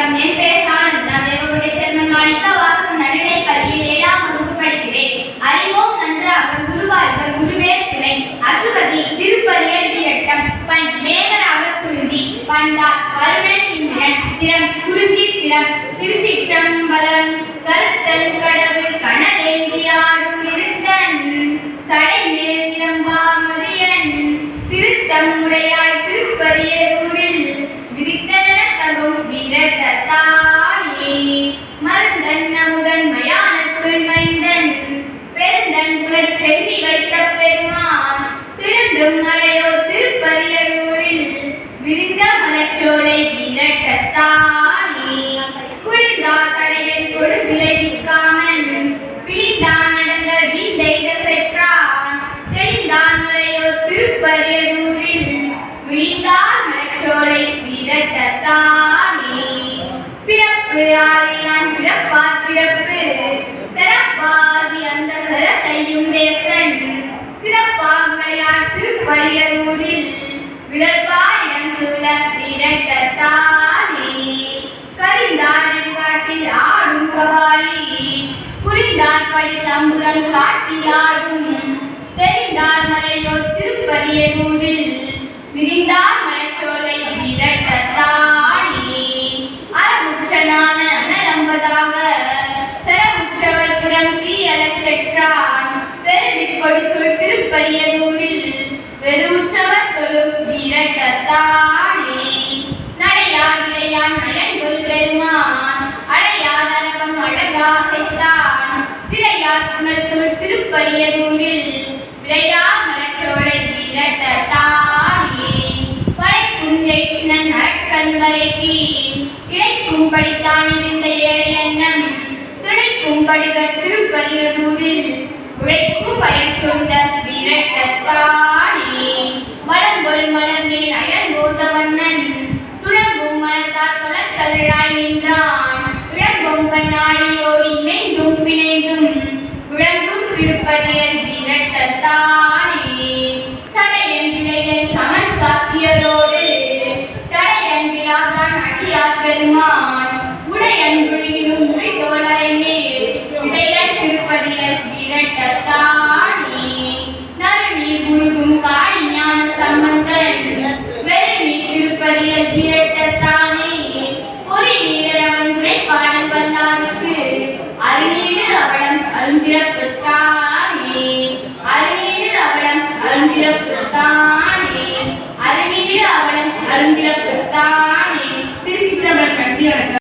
வணக்கம். என் பெயர் சானந்த். நான் தேவகோட்டை செல்வன் மாணிக்க வாசகம் நடுநிலை பள்ளியில் 7ஆம் வகுப்பு படிக்கிறேன். அறிவோம் நன்றாக குருவாழ்க குருவே துணை. அசுபதி திருப்பதியல் திரட்டம். பண் மேகராக குறிஞ்சி. பண்டார் வருணன் இந்திரன். திறம் குறிஞ்சி திறம். திருச்சிற்றம்பலம். கருத்தன் கடவுள் கனலேந்தியாடும் இருத்தன் சடைமேல் திறம்பாமதியன் திருத்தம் உடையாய் திருப்பரியலூரில் விரித்தனத்தகும் வீரத்தானே. மருந்தன் அமுதன் மயானத்துள் மைந்தன் பெருந்தன் புறச் சென்னி வைத்த பெருமான் திருந்தும் மலையோ திருப்பரியலூரில் விரிந்த மலர்ச்சோலை வீரத்தானே. குளிர்ந்தார் சடையன் கொடுசிலை விற்காமன் பிடித்தான் நடந்த வீந்தைத செற்றான் தெளிந்தான் மலையோ திருப்பரியலூரில் விழிந்தார் மலர்ச்சோலை வீரத்தானே. பிறப்பு ஆரியான் பிறப்பார் பிறப்பு சிறப்பாதி அந்த சர செய்யும் தேசன் சிறப்பாகுடையார் திருப்பரியலூரில் விரற்பாரிடம் சூழ வீரத்தானே. கரிந்தார் நெடுகாட்டில் ஆடும் கபாலி புரிந்தார் படி தம்புரம் காட்டிலாடும் தெரிந்தார் மலையோ திருப்பரியலூரில் விரிந்தார் மலர்ச்சோலை வீரத்தானே. அறமுற்றனான அனலம்பதாக சரமுற்றவர் புறம் தீயலச் செற்றான் பெருவிக்கொடி சொல் திருப்பரியலூரில் வெறுற்றவர் தொழும் வீரத்தானே. நடையார் இடையான் நயன்கொள் பெருமான் அடையார் அரவம் அழகாசைத்தான் திரையார் புனர் சொல் திருப்பரியலூரில் விரையார் மலர்ச்சோலை வீரத்தானே. படைக்கும் ஜெயிச்சனன் அரக்கன் வரைக்கி இடைக்கும் படித்தான் இருந்த ஏழை எண்ணம் துடைக்கும் படிவர் திருப்பரியலூரில் உழைக்கும் பயன் சொந்த வீரத்தானே. மலர்கொள் மலர் மேல் அயர்போத வண்ணன் துளங்கும் மனத்தார் கொலத்தழாய் நின்றான் விளங்கும் கண்ணாடியோடு இணைந்தும் பிணைந்தும் விளங்கும் திருப்பரியல் வீரத்தானே. சடையன் பிள்ளைகள் சமன் சாக்கியரோடு தடையன் விழாதான் அடியார் பெருமான் உடையன் குழுவிலும் முறை தோழரை மேல் உடையன் திருப்பரியல் வீரத்தானே. நறுநீர் முழுகும் காளி ஞான சம்பந்தன் வெறுநீர் திருப்பரியல் வீரத்தானே. ஒரு நீரவன் உரைப்பாடல் வல்லாருக்கு அருநீடு அவளம் அரும்பிறப்புத்தானே. அருநீடு அவளம் அரும்பிறப்புத்தானே. அருநீடு அவளம் அரும்பிறப்புத்தானே.